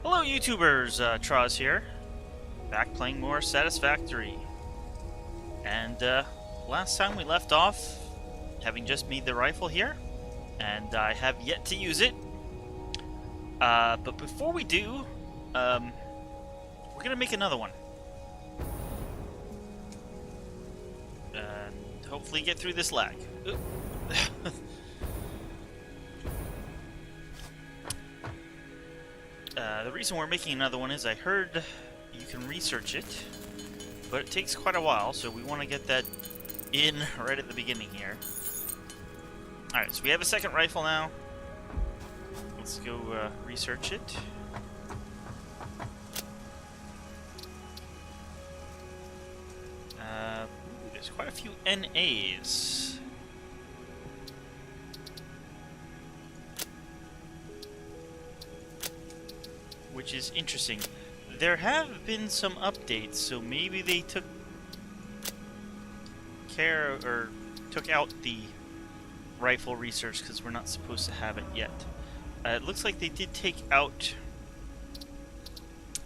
Hello YouTubers, Troz here, back playing more Satisfactory. And last time we left off, having just made the rifle here, and I have yet to use it. But before we do, we're gonna make another one. And hopefully get through this lag. The reason we're making another one is I heard you can research it, but it takes quite a while, so we want to get that in right at the beginning here. Alright, so we have a second rifle now. Let's go research it. There's quite a few NAs. Which is interesting. There have been some updates, so maybe they took care or took out the rifle research because we're not supposed to have it yet. It looks like they did take out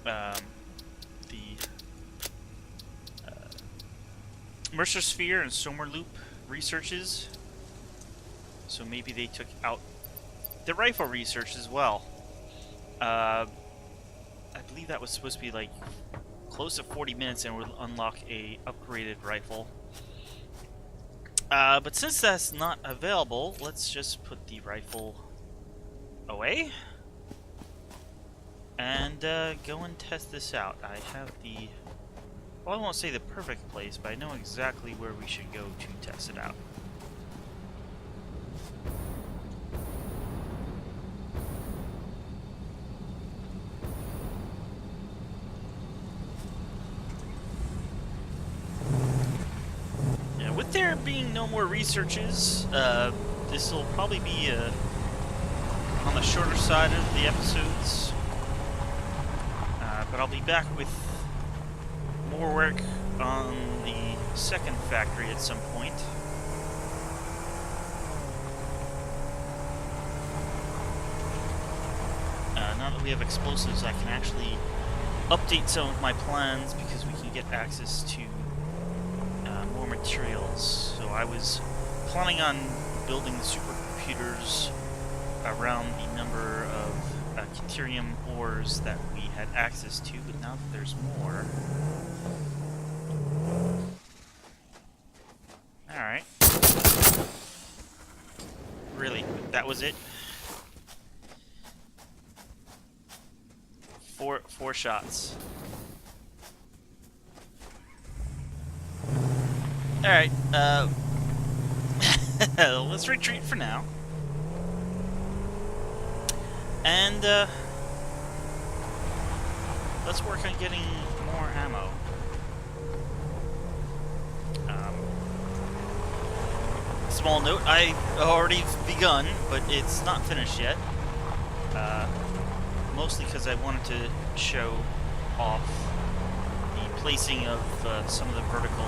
the Mercer Sphere and Somer Loop researches, so maybe they took out the rifle research as well. I believe that was supposed to be like close to 40 minutes and we'll unlock a upgraded rifle. But since that's not available, let's just put the rifle away and go and test this out. I have the, well, I won't say the perfect place, but I know exactly where we should go to test it out. With there being no more researches, this will probably be on the shorter side of the episodes. But I'll be back with more work on the second factory at some point. Now that we have explosives, I can actually update some of my plans because we can get access to more materials. So I was planning on building the supercomputers around the number of Caterium ores that we had access to, but now that there's more... Alright. Really? That was it? Four shots. Alright, let's retreat for now. And, let's work on getting more ammo. Small note, I already begun, but it's not finished yet. Mostly because I wanted to show off the placing of some of the vertical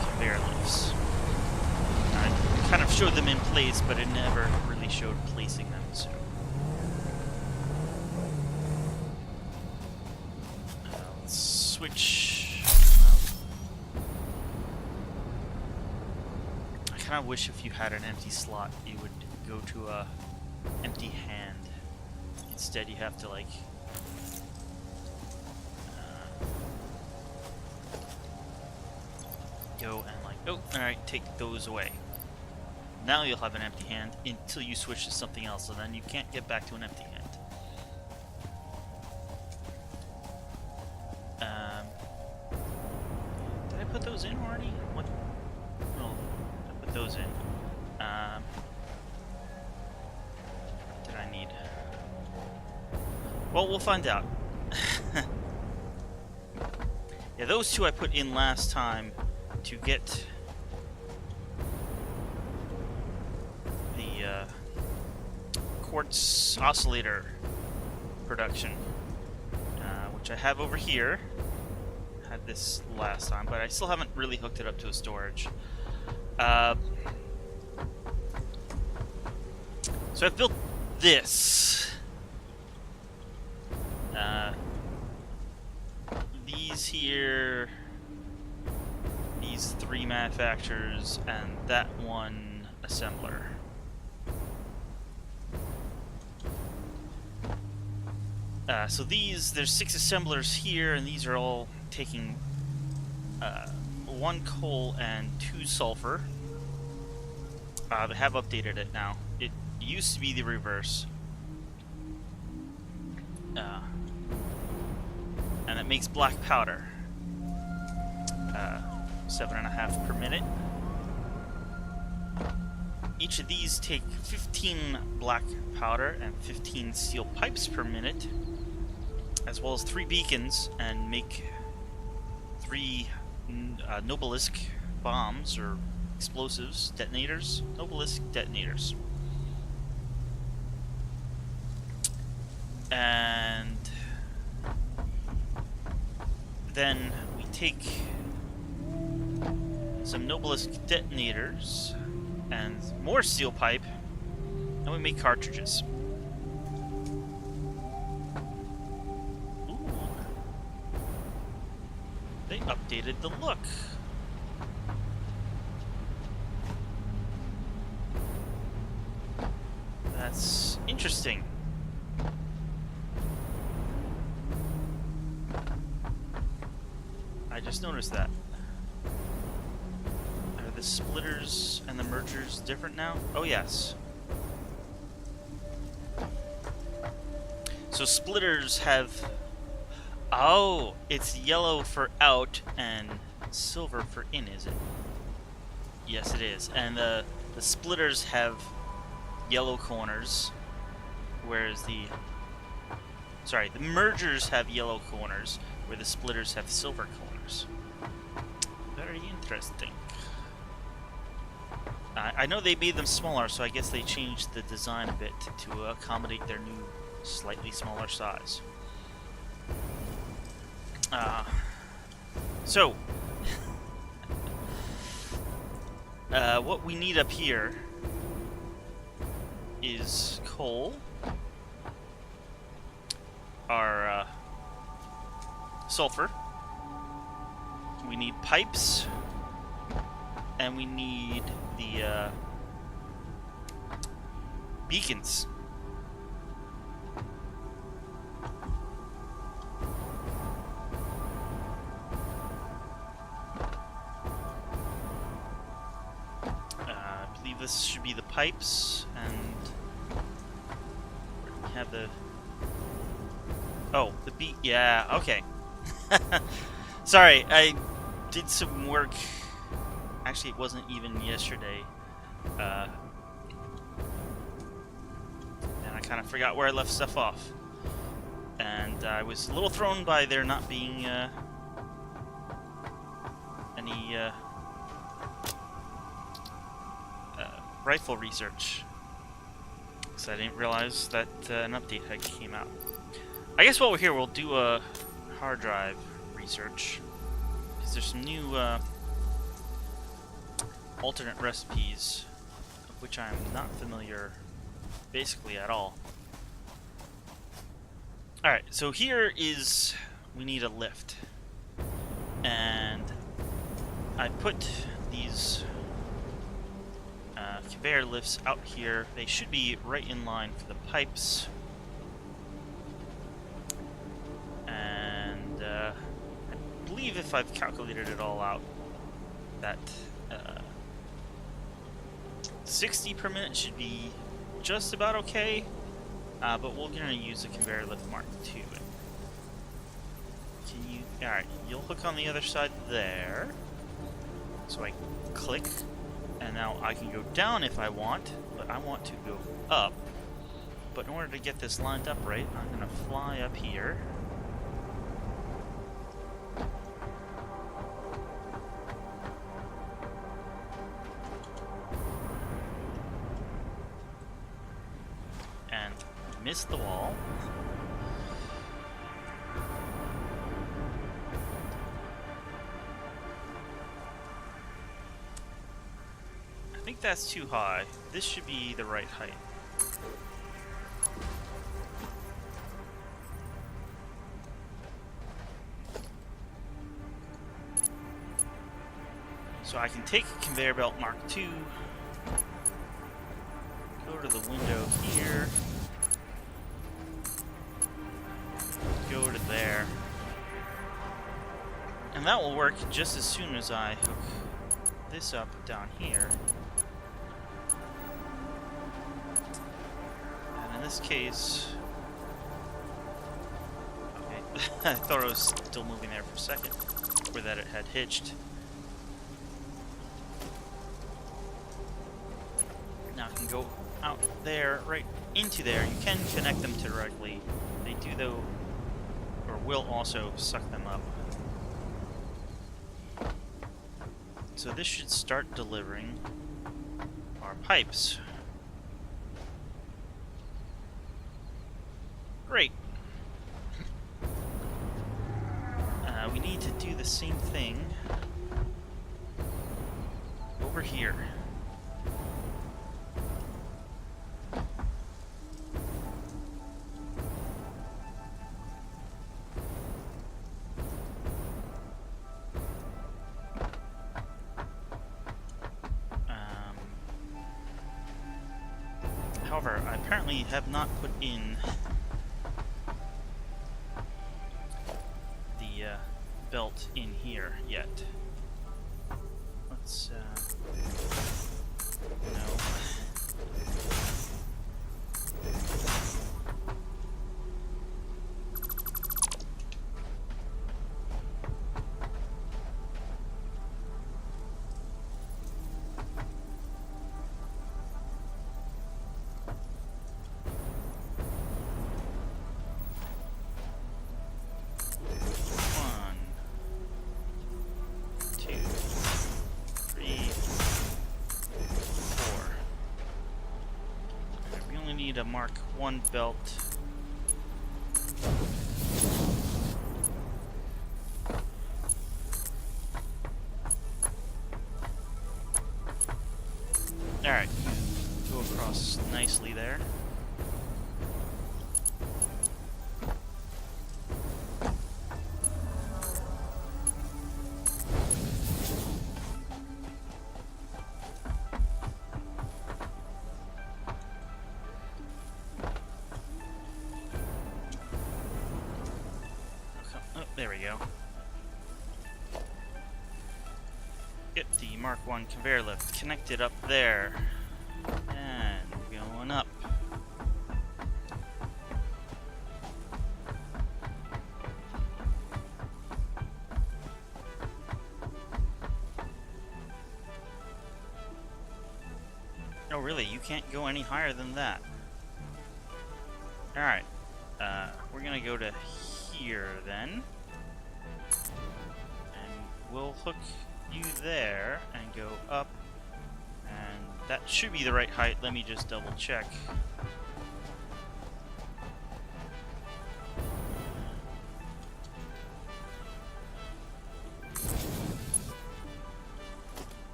conveyor lifts. I kind of showed them in place, but it never really showed placing them, so... let's switch... I kind of wish if you had an empty slot, you would go to a empty hand. Instead, you have to, like... go and like, oh, alright, take those away. Now you'll have an empty hand until you switch to something else, and then you can't get back to an empty hand. Did I put those in already? What? No, I put those in. What did I need? Well, we'll find out. Yeah, those two I put in last time to get the quartz oscillator production, which I have over here. Had this last time, but I still haven't really hooked it up to a storage. So I've built this. here, these 3 manufacturers, and that 1 assembler. So there's 6 assemblers here, and these are all taking 1 coal and 2 sulfur. They have updated it now. It used to be the reverse. And it makes black powder. 7.5 per minute. Each of these take 15 black powder and 15 steel pipes per minute, as well as 3 beacons, and make 3 Nobelisk bombs, or explosives, detonators. Nobelisk detonators. And then we take some Nobelisk detonators and more steel pipe, and we make cartridges. Ooh. They updated the look. That's interesting. I just noticed that. Are the splitters and the mergers different now? Oh, yes. So splitters have... Oh, it's yellow for out and silver for in, is it? Yes, it is. And the splitters have yellow corners, whereas the mergers have yellow corners, where the splitters have silver corners. Very interesting. I know they made them smaller, so I guess they changed the design a bit to accommodate their new, slightly smaller size. So, what we need up here is coal, our sulfur, we need pipes, and we need the beacons. I believe this should be the pipes, and we have the... Oh, the beat. Yeah, okay. Sorry, I did some work. Actually, it wasn't even yesterday. And I kind of forgot where I left stuff off. And I was a little thrown by there not being any rifle research. So I didn't realize that an update had came out. I guess while we're here, we'll do a hard drive research, because there's some new alternate recipes, of which I'm not familiar basically at all. Alright, so here is, we need a lift, and I put these conveyor lifts out here. They should be right in line for the pipes. And I believe if I've calculated it all out, that 60 per minute should be just about okay. But we're gonna use the conveyor lift Mark II. Can you? All right, you'll hook on the other side there. So I click, and now I can go down if I want, but I want to go up. But in order to get this lined up right, I'm gonna fly up here. And miss the wall. I think that's too high. This should be the right height. So I can take conveyor belt Mark II, go to the window here, go to there, and that will work just as soon as I hook this up down here. And in this case, okay, I thought it was still moving there for a second, or that it had hitched. Now I can go out there, right into there. You can connect them directly. They do, though, or will also suck them up. So this should start delivering our pipes. Great. We need to do the same thing over here. However, I apparently have not put in the belt in here yet. Let's, no. A Mark I belt. Alright, go across nicely there. There we go. Get the Mark I conveyor lift connected up there. And going up. Oh really, you can't go any higher than that. Alright, we're gonna go to here then. We'll hook you there and go up, and that should be the right height. Let me just double check.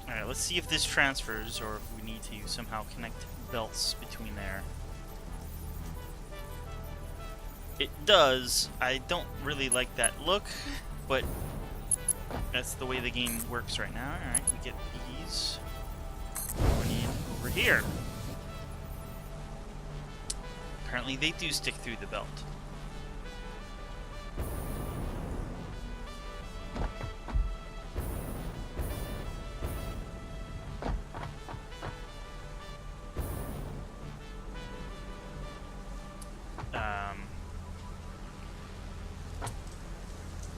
Alright, let's see if this transfers, or if we need to somehow connect belts between there. It does. I don't really like that look, but that's the way the game works right now. Alright, we get these going in over here. Apparently they do stick through the belt.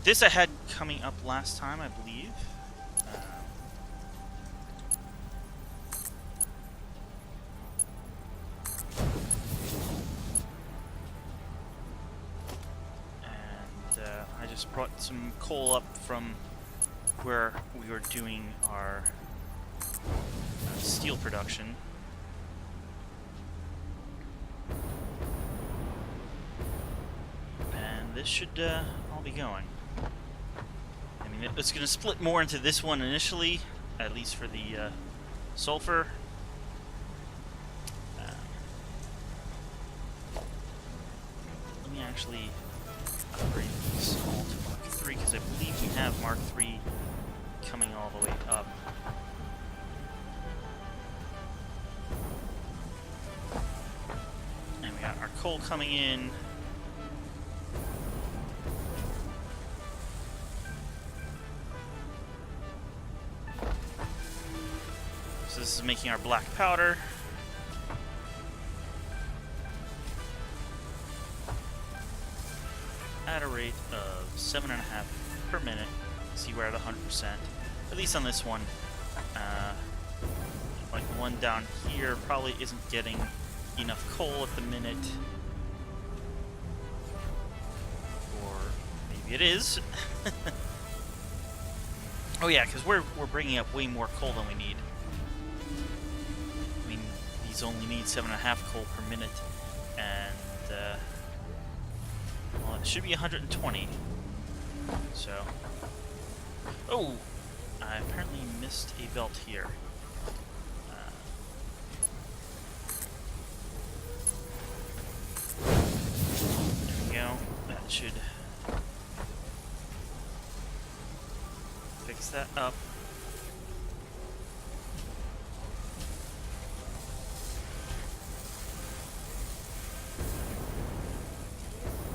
This I had coming up last time, I believe. And I just brought some coal up from where we were doing our steel production. And this should all be going. I mean, it's going to split more into this one initially, at least for the sulfur. actually upgrade these all to Mark 3, because I believe we have Mark 3 coming all the way up. And we got our coal coming in. So this is making our black powder. At a rate of 7.5 per minute. See, we're at 100%. At least on this one. Like one down here probably isn't getting enough coal at the minute. Or maybe it is. Oh yeah, because we're bringing up way more coal than we need. I mean, these only need 7.5 coal per minute, and well, it should be 120. So, oh, I apparently missed a belt here. There we go. That should fix that up.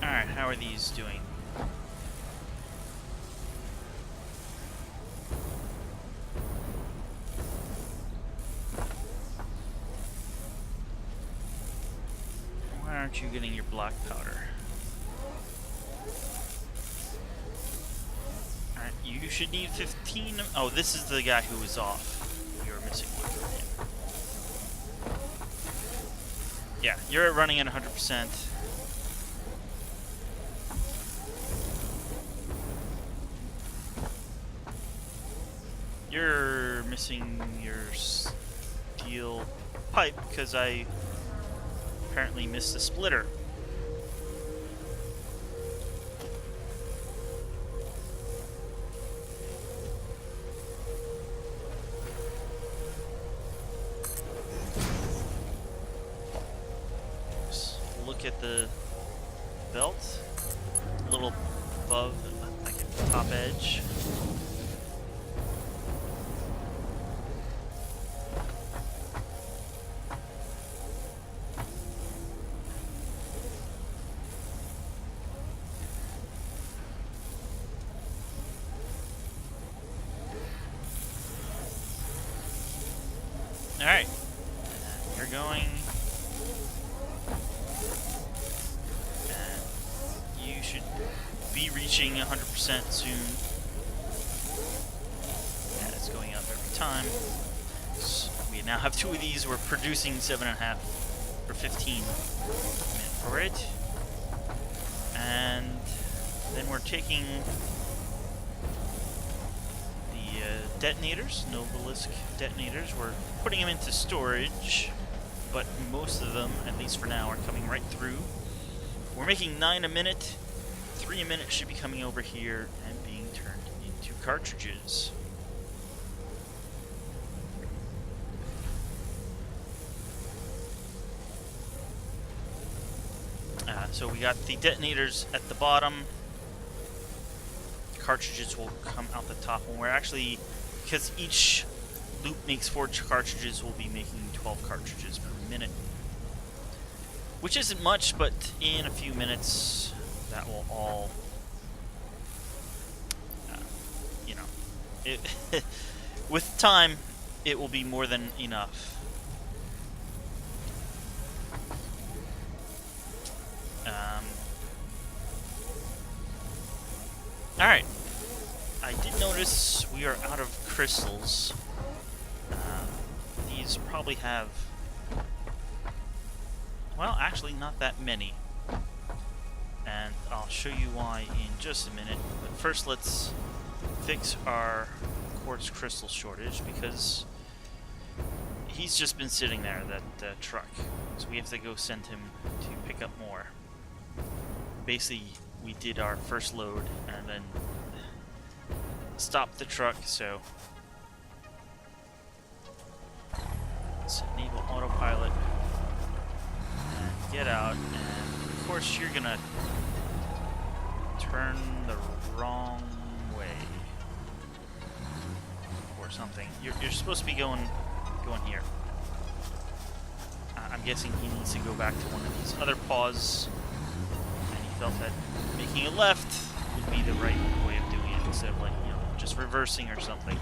Alright, how are these doing? Why aren't you getting your black powder? Alright, you should need 15. Oh, this is the guy who was off. You're missing one from him. Yeah, you're running at 100%. You're missing your steel pipe because I apparently missed the splitter. Just look at the belt, a little above, like at the top edge. Alright, you're going, and you should be reaching 100% soon. And it's going up every time. So we now have 2 of these, we're producing 7.5 or 15 for it. And then we're taking detonators, Novalisk detonators. We're putting them into storage, but most of them, at least for now, are coming right through. We're making 9 a minute. 3 a minute should be coming over here and being turned into cartridges. So we got the detonators at the bottom. Cartridges will come out the top, and we're actually, because each loop makes 4 cartridges, we'll be making 12 cartridges per minute, which isn't much, but in a few minutes that will all you know, it with time it will be more than enough. Alright, I did notice we are out of crystals. These probably have, well, actually not that many. And I'll show you why in just a minute. But first let's fix our quartz crystal shortage, because he's just been sitting there, that truck. So we have to go send him to pick up more. Basically, we did our first load and then stopped the truck, so let's enable autopilot and get out. And of course you're gonna turn the wrong way. Or something. You're supposed to be going here. I'm guessing he needs to go back to one of these other paws, and he felt that making a left would be the right way of doing it, instead of, like, you know, just reversing or something.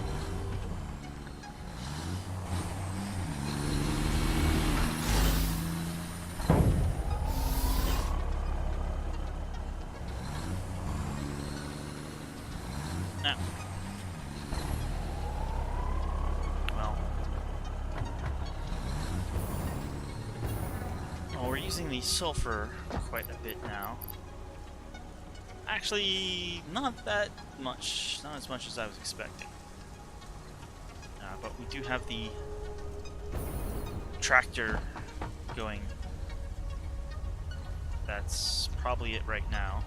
Using the sulfur quite a bit now. Actually, not that much. Not as much as I was expecting. But we do have the tractor going. That's probably it right now.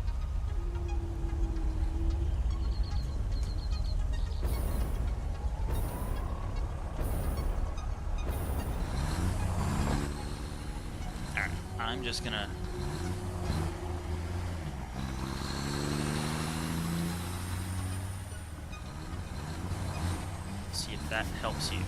I'm just gonna see if that helps you.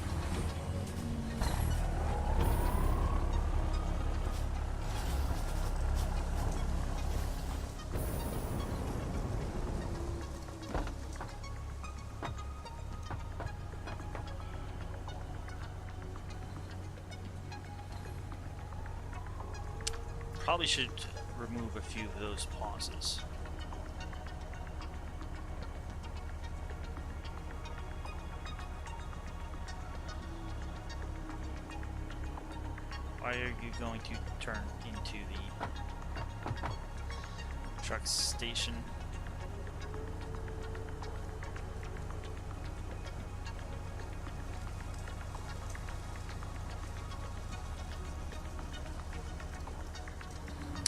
Probably should remove a few of those pauses. Why are you going to turn into the truck station?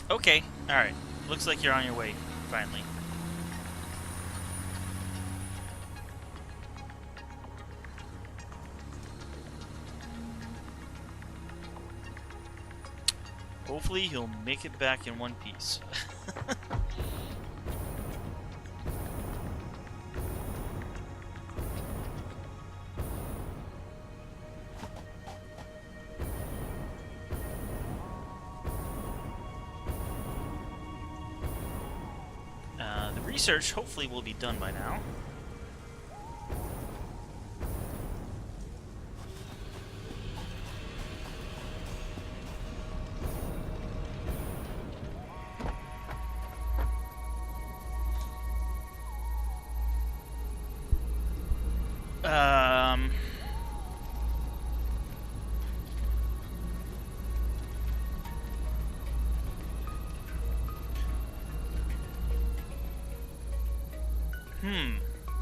Okay, alright. Looks like you're on your way, finally. Hopefully he'll make it back in one piece. Research hopefully will be done by now.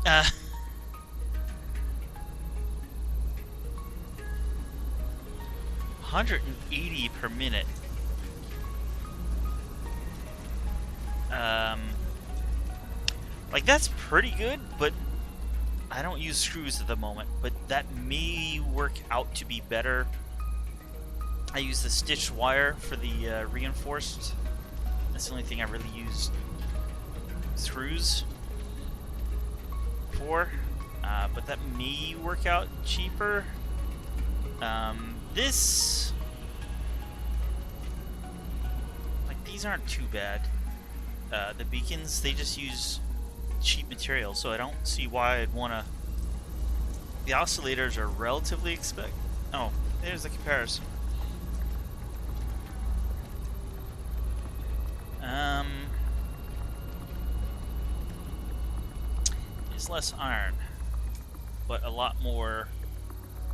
Uh, 180 per minute. Like, that's pretty good, but I don't use screws at the moment, but that may work out to be better. I use the stitched wire for the reinforced. That's the only thing I really use screws for, but that may work out cheaper. This, like, these aren't too bad. The beacons, they just use cheap material, so I don't see why I'd want to. The oscillators are relatively oh, there's the comparison. It's less iron, but a lot more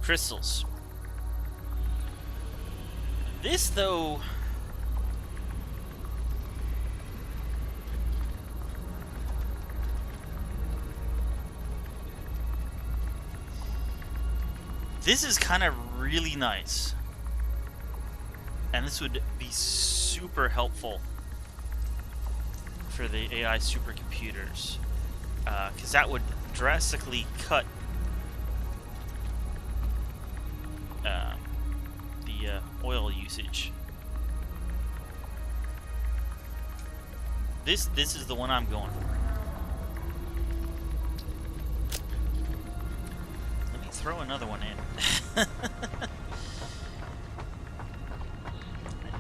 crystals. This, though, this is kind of really nice, and this would be super helpful for the AI supercomputers, because that would drastically cut the oil usage. This is the one I'm going for. throw another one in. I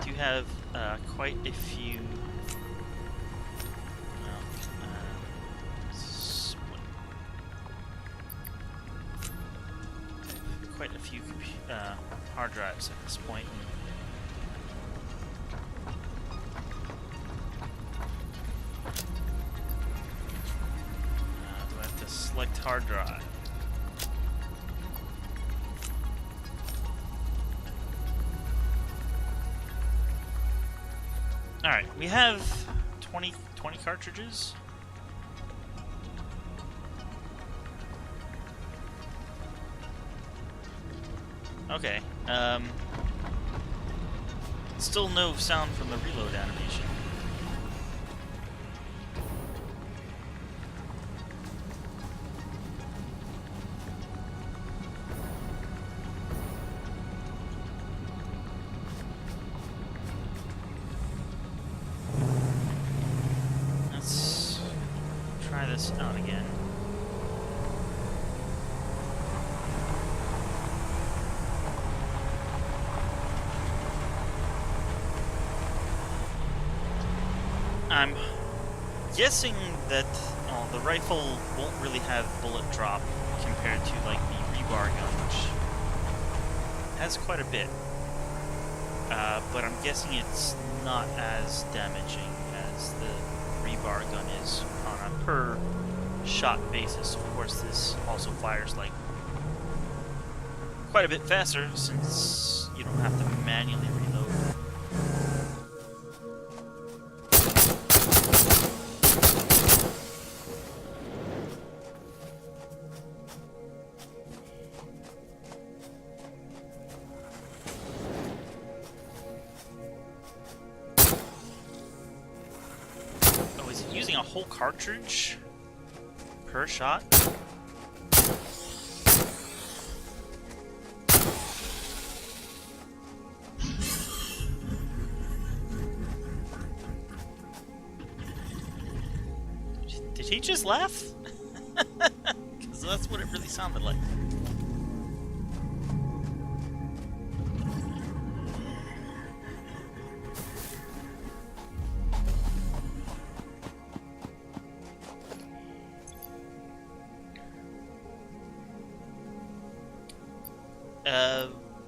do have quite a few. Well, quite a few hard drives at this point. Do I have to select hard drive? Alright, we have 20 cartridges. Okay, still no sound from the reload animation. Let's try this out again. I'm guessing that the rifle won't really have bullet drop compared to like the rebar gun, which has quite a bit. But I'm guessing it's not as damaging as the rebar gun is on a per shot basis. Of course, this also fires like quite a bit faster since you don't have to manually reload. Using a whole cartridge per shot? Did he just laugh? Because that's what it really sounded like.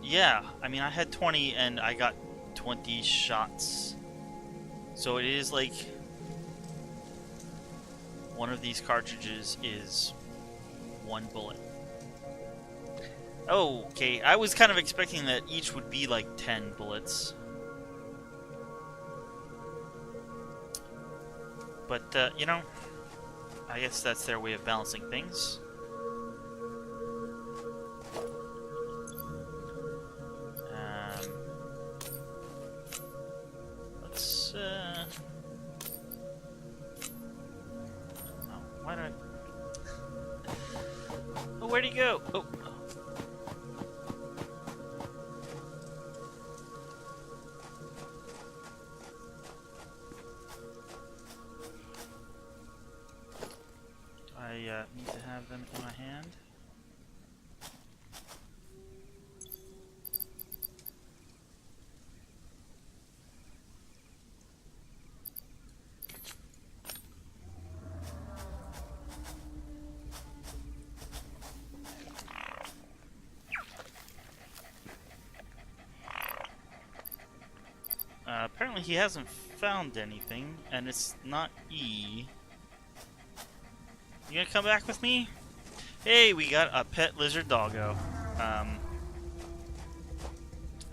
Yeah, I mean, I had 20 and I got 20 shots. So it is like one of these cartridges is one bullet. Oh, okay. I was kind of expecting that each would be like 10 bullets. But, you know, I guess that's their way of balancing things. Why did I... Oh, where'd he go? Oh. Do I need to have them in my hand? Apparently he hasn't found anything, and it's not E. You gonna come back with me? Hey, we got a pet lizard doggo. I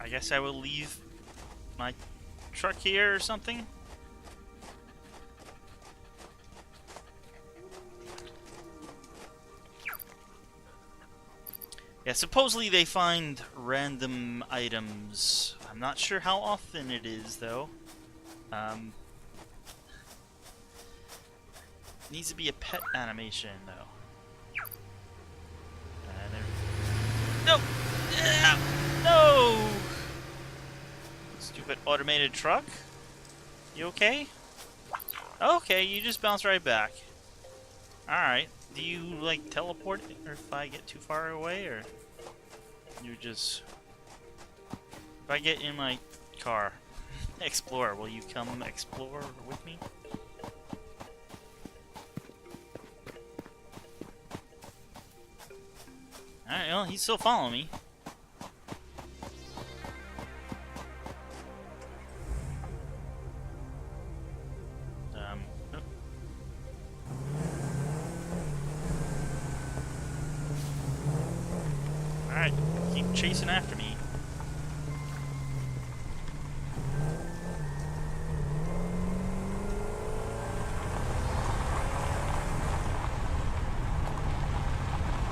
guess I will leave my truck here or something. Yeah, supposedly they find random items. I'm not sure how often it is, though. Needs to be a pet animation, though. No! No! Stupid automated truck. You okay? Okay, you just bounced right back. Alright. Do you, like, teleport or if I get too far away, or you just... If I get in my car, explore, will you come explore with me? Alright, well, he's still following me. Nope. Alright, keep chasing after me.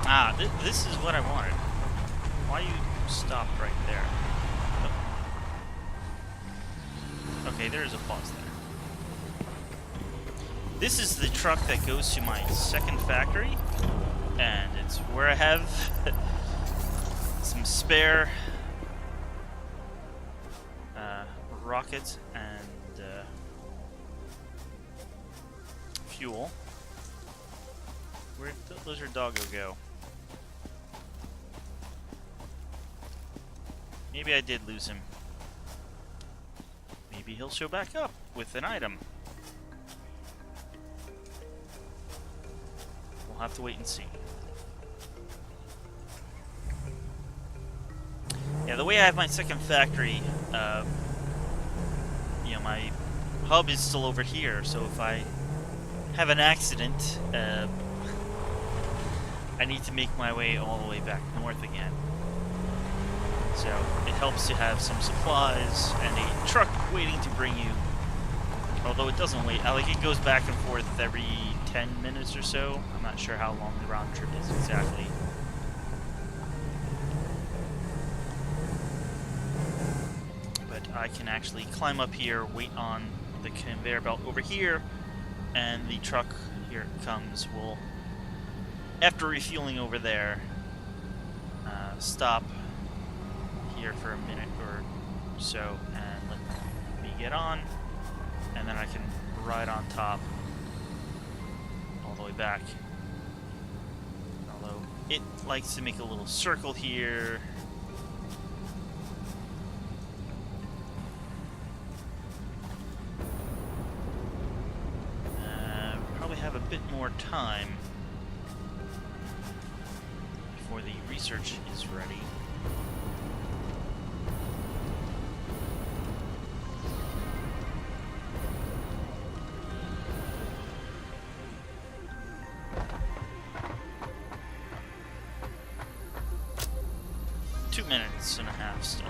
Ah, this is what I wanted. Why you stopped right there? Oh. Okay, there's a pause there. This is the truck that goes to my second factory, and it's where I have some spare rockets and fuel. Where'd the lizard doggo go? Maybe I did lose him. Maybe he'll show back up with an item. We'll have to wait and see. Yeah, the way I have my second factory, you know, my hub is still over here, so if I have an accident, I need to make my way all the way back north again. So it helps to have some supplies and a truck waiting to bring you. Although it doesn't wait. Like, it goes back and forth every 10 minutes or so. I'm not sure how long the round trip is exactly. But I can actually climb up here, wait on the conveyor belt over here, and the truck, here it comes, will, after refueling over there, stop here for a minute or so and let me get on, and then I can ride on top all the way back. Although it likes to make a little circle here. Probably have a bit more time before the research is ready. Minutes and a half still.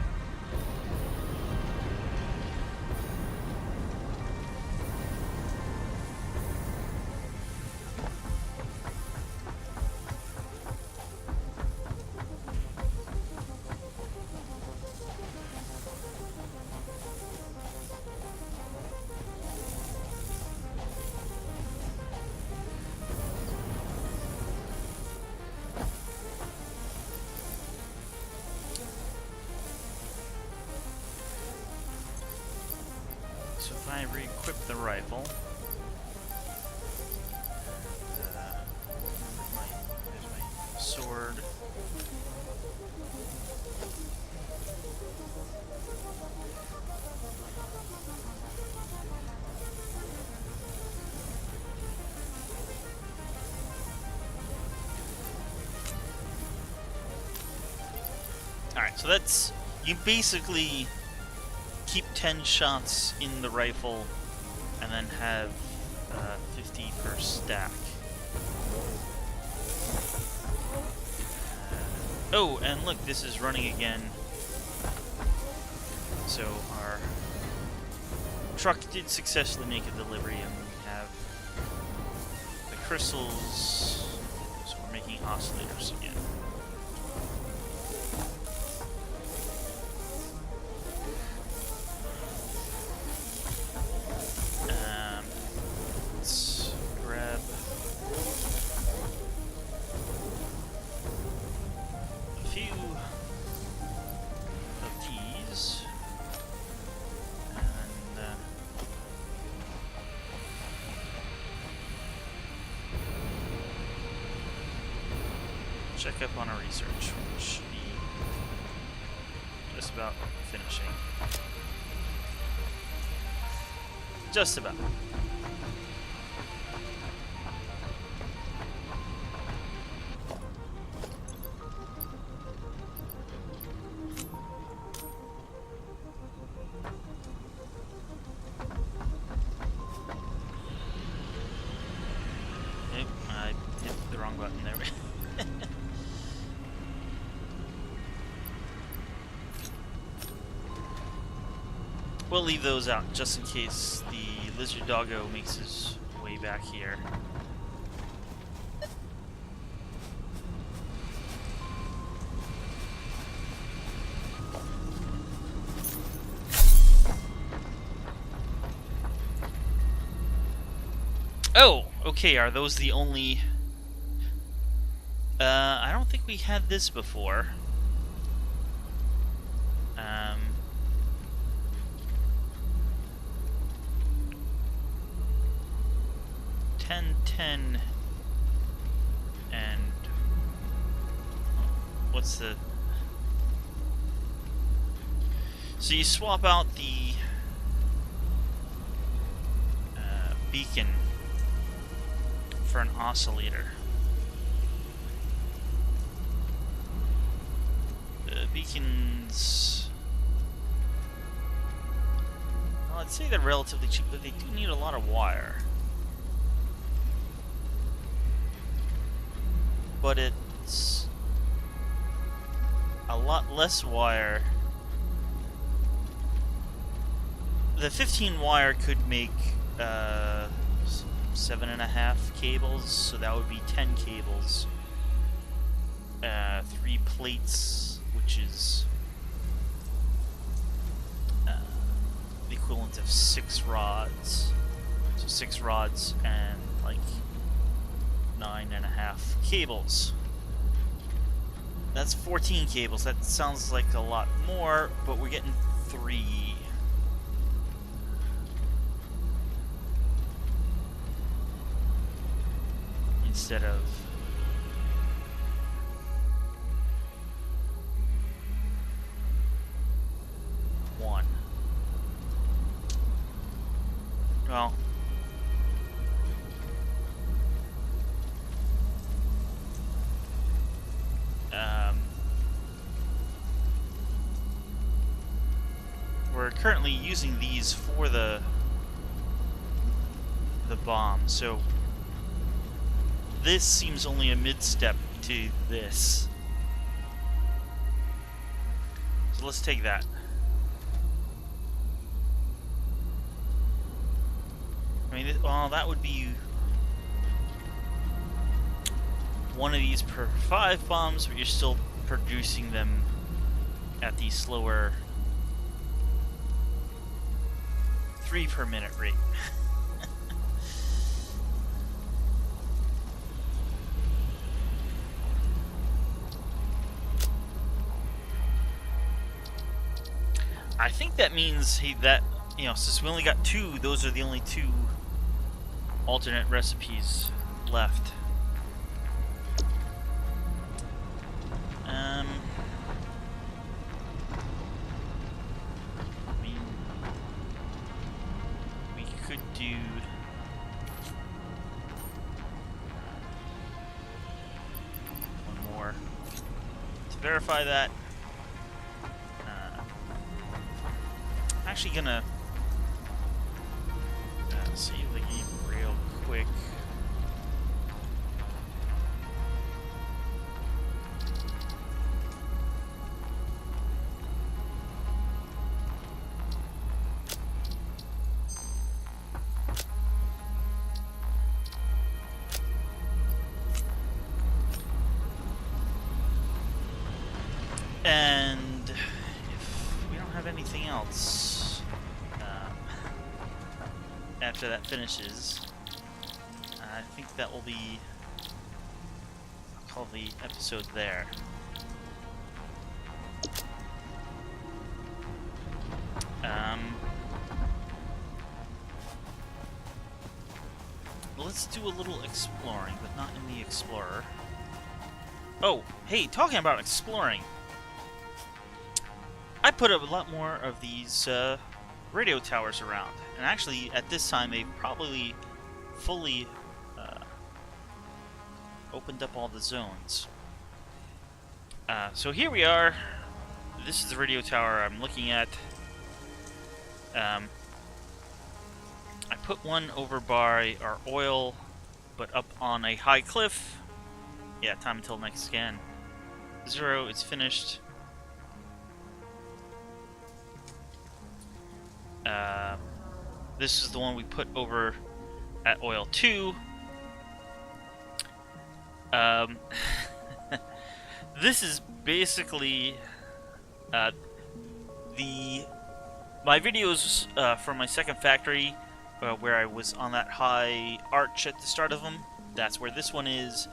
So if I re-equip the rifle, there's my sword. Alright, so that's, you basically keep 10 shots in the rifle and then have 50 per stack. Oh, and look, this is running again. So our truck did successfully make a delivery, and we have the crystals, so we're making oscillators again. Let's grab a few of these, and check up on our research, which should be just about finishing. Just about. Nope, I hit the wrong button there. We'll leave those out just in case the lizard doggo makes his way back here. Oh, okay, are those the only... I don't think we had this before. 10, and what's the... So you swap out the beacon for an oscillator. The beacons... Well, I'd say they're relatively cheap, but they do need a lot of wire. But it's a lot less wire. The 15 wire could make 7.5 cables, so that would be 10 cables. 3 plates, which is the equivalent of 6 rods. So 6 rods and like 9.5 cables. That's 14 cables. That sounds like a lot more, but we're getting 3. Instead of one. Well, we're currently using these for the bomb, so this seems only a mid-step to this. So let's take that. I mean, well, that would be one of these per 5 bombs, but you're still producing them at the slower 3 per minute rate. I think that means that, you know, since we only got 2, those are the only 2 alternate recipes left. I mean, we could do one more to verify that. Actually gonna save the game real quick. And if we don't have anything else after that finishes, I think that will be, I'll call the episode there. Let's do a little exploring, but not in the Explorer. Oh, hey, talking about exploring. I put up a lot more of these radio towers around. And actually, at this time, they've probably fully opened up all the zones. So here we are. This is the radio tower I'm looking at. I put one over by our oil, but up on a high cliff. Yeah, time until next scan. 0, it's finished. This is the one we put over at oil 2. This is basically my videos from my second factory, where I was on that high arch at the start of them. That's where this one is.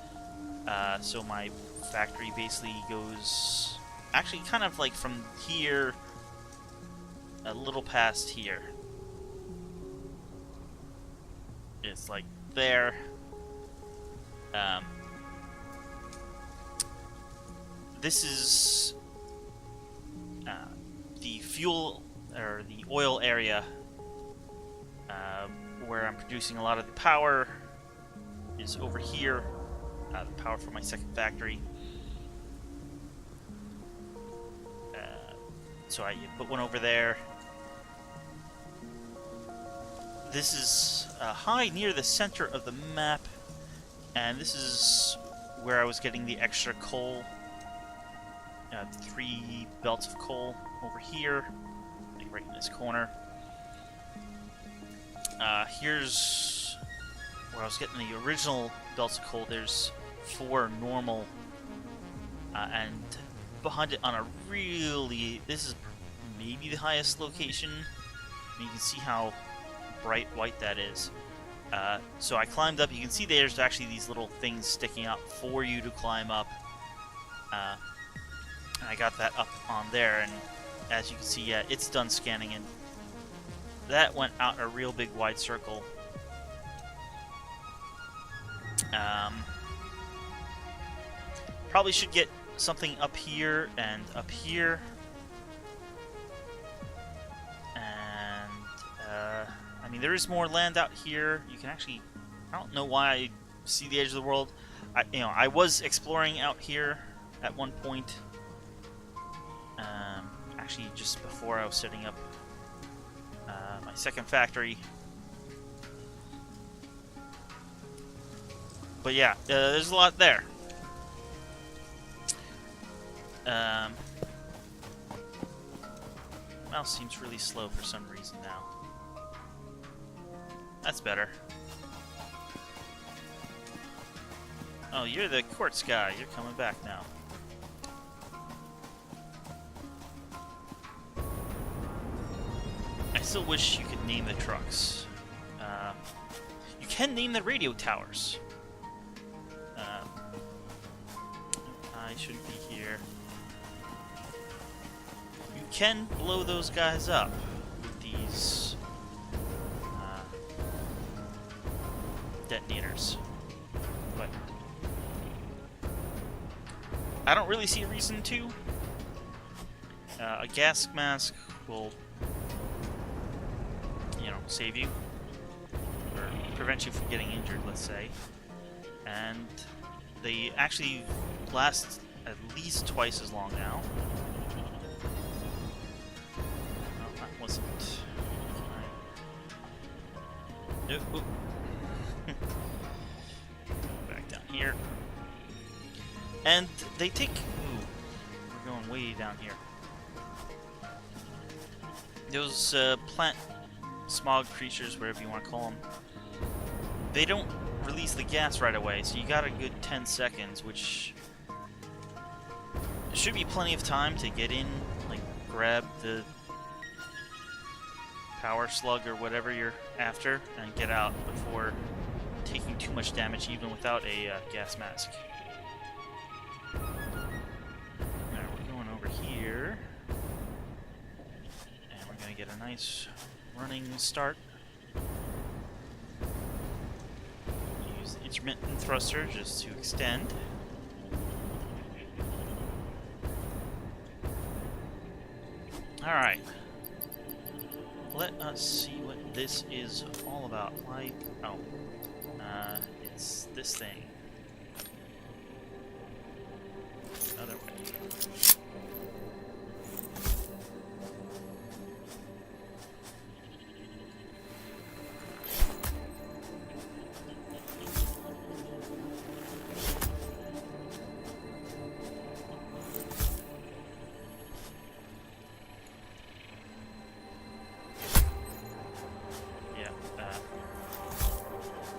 So my factory basically goes, actually kind of like from here, a little past here. It's like there. This is the fuel, or the oil area, where I'm producing a lot of the power, is over here. The power from my second factory. So I put one over there. This is high near the center of the map, and this is where I was getting the extra coal. 3 belts of coal over here, like right in this corner. Here's where I was getting the original belts of coal. There's 4 normal, and behind it on a really, this is maybe the highest location. You can see how bright white that is. So I climbed up. You can see there's actually these little things sticking out for you to climb up. And I got that up on there, and as you can see, yeah, it's done scanning, and that went out a real big wide circle. Probably should get something up here and up here. And, I mean, there is more land out here. You can actually, I don't know why I see the edge of the world. I was exploring out here at one point. Actually, just before I was setting up my second factory. But yeah, there's a lot there. Mouse seems really slow for some reason now. That's better. Oh, you're the quartz guy. You're coming back now. I still wish you could name the trucks. You can name the radio towers. I shouldn't be here. You can blow those guys up with these detonators, but I don't really see a reason to. A gas mask will, save you, or prevent you from getting injured, let's say. And they actually last at least twice as long now. No, that wasn't... Nope. Back down here. And they take... Ooh, we're going way down here. Those plant smog creatures, whatever you want to call them, they don't release the gas right away, so you got a good 10 seconds, which should be plenty of time to get in, like grab the power slug or whatever you're after, and get out before taking too much damage even without a gas mask. Now we're going over here, and we're going to get a nice running start. Use the intermittent thruster just to extend. Alright. Let us see what this is all about. Why? Oh. It's this thing. Other way.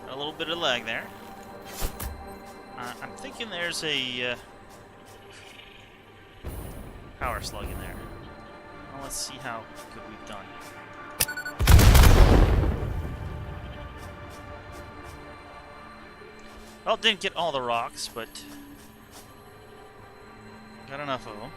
A little bit of lag there. I'm thinking there's a power slug in there. Well, let's see how good we've done. Well, didn't get all the rocks, but got enough of them.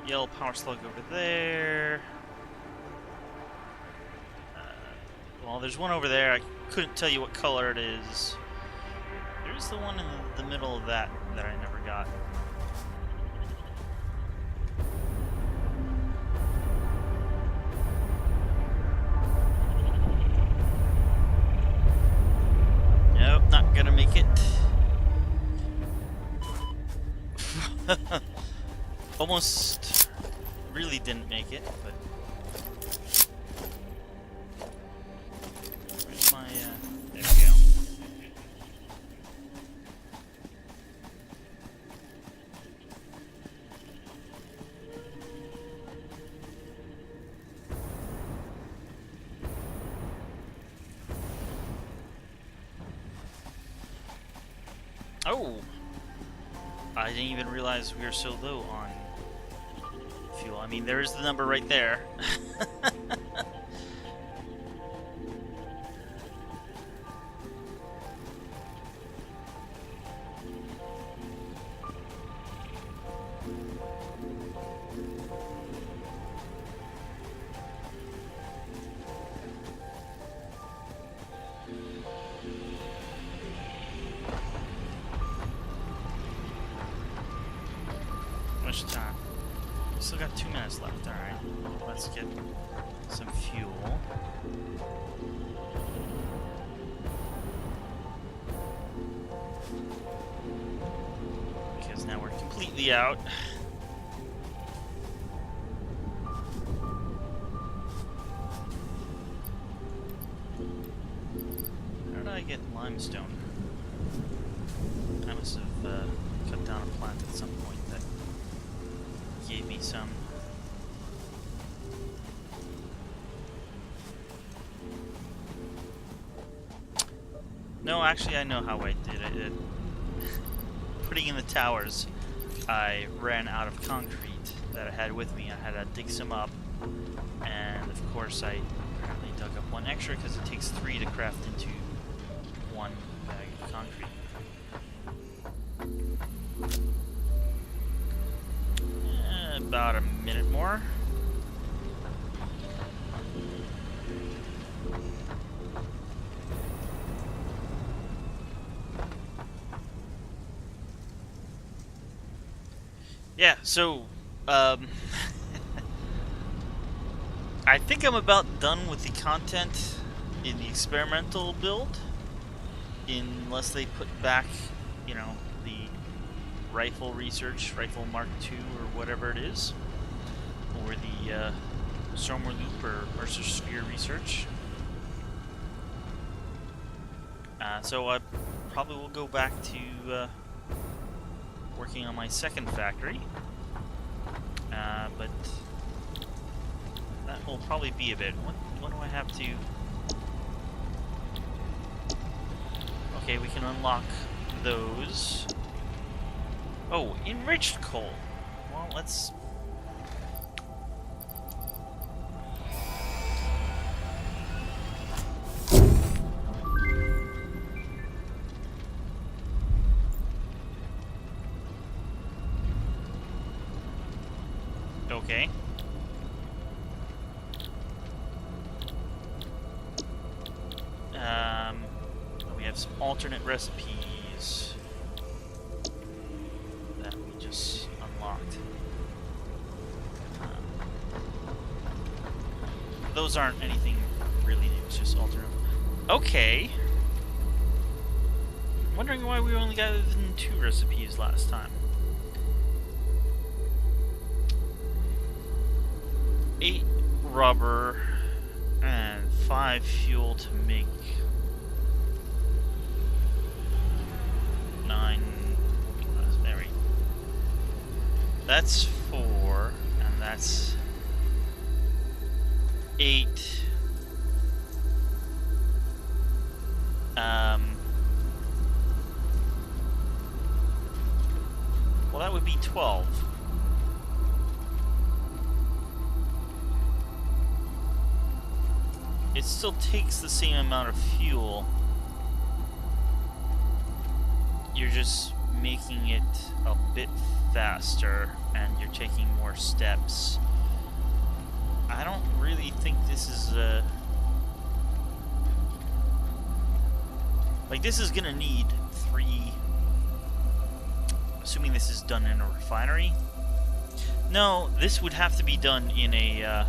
Yellow power slug over there. Well, there's one over there. I couldn't tell you what color it is. There's the one in the middle of that I never got. Nope, not gonna make it. Almost really didn't make it, but where's my, there we go. Oh! I didn't even realize we were so low on fuel. I mean, there is the number right there. Much time. Still got 2 minutes left, alright. Let's get some fuel. Because now we're completely out. How did I get limestone? I must have cut down a plant at some point that gave me some. No, actually I know how I did it. Putting in the towers, I ran out of concrete that I had with me. I had to dig some up, and of course I apparently dug up one extra because it takes 3 to craft into 1 bag of concrete. About a minute more. Yeah, so I think I'm about done with the content in the experimental build, unless they put back, you know, the rifle research, rifle Mark II or whatever it is, or the Somer Loop or Mercer Sphere research. So I probably will go back to working on my second factory, but that will probably be a bit. What do I have to? Okay, we can unlock those. Oh, enriched coal. Well, let's. Okay. have some alternate recipes that we just unlocked. Those aren't anything really new, it's just alternate. Okay. I'm wondering why we only got 2 recipes last time. 8 rubber and 5 fuel to make 9. There we go. That's 4, and that's 8. Well, that would be 12. It still takes the same amount of fuel. You're just making it a bit faster, and you're taking more steps. I don't really think this is like, this is gonna need 3, assuming this is done in a refinery. No, this would have to be done in a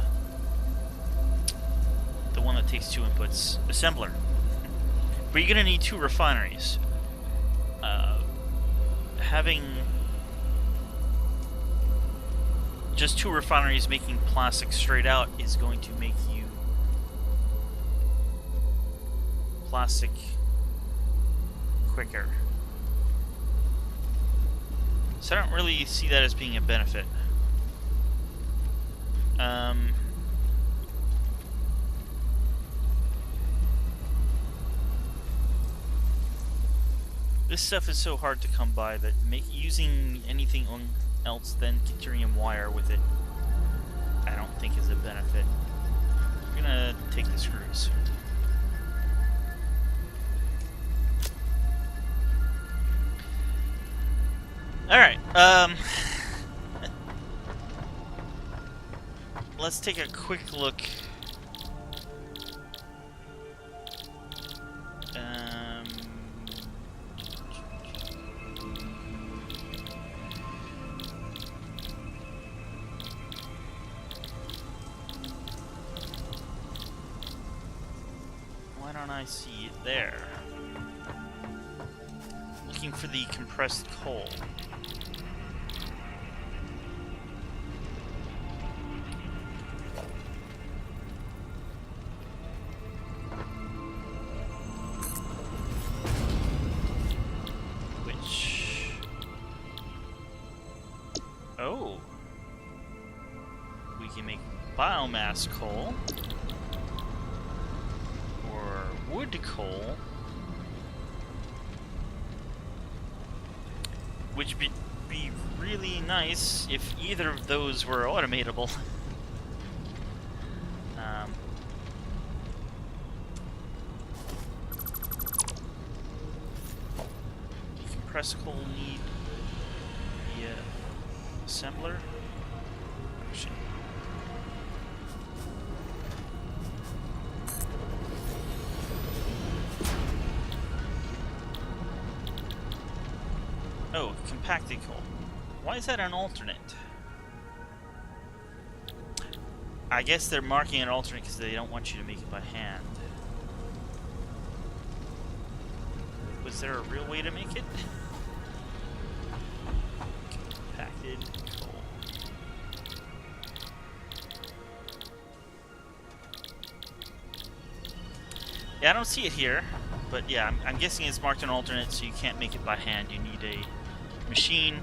the one that takes 2 inputs, assembler. But you're gonna need 2 refineries. Having just 2 refineries making plastic straight out is going to make you plastic quicker. So I don't really see that as being a benefit. This stuff is so hard to come by that using anything else than deuterium wire with it, I don't think is a benefit. I'm gonna take the screws. Alright, let's take a quick look. Why don't I see it there? Looking for the compressed coal. Oh, we can make biomass coal or wood coal, which would be really nice if either of those were automatable. Decompressed coal need assembler. Shit. Oh, compacted coal. Why is that an alternate? I guess they're marking it alternate because they don't want you to make it by hand. Was there a real way to make it? Compacted coal. Yeah, I don't see it here, but yeah, I'm guessing it's marked an alternate, so you can't make it by hand. You need a machine.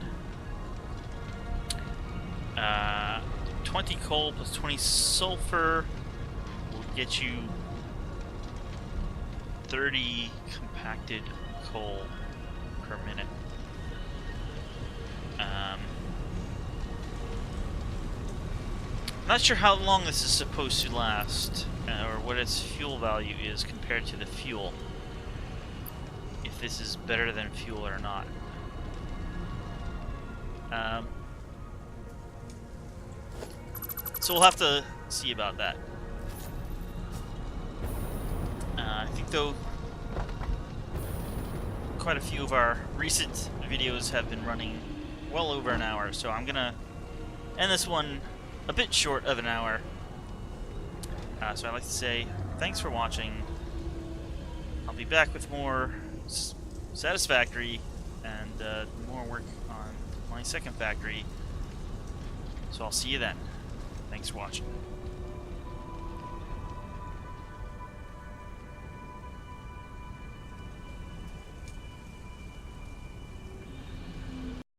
20 coal plus 20 sulfur will get you 30 compacted coal per minute. Not sure how long this is supposed to last, or what its fuel value is compared to the fuel. If this is better than fuel or not. So we'll have to see about that. I think though quite a few of our recent videos have been running well over an hour, so I'm gonna end this one a bit short of an hour. So I'd like to say thanks for watching. I'll be back with more Satisfactory and more work on my second factory. So I'll see you then. Thanks for watching.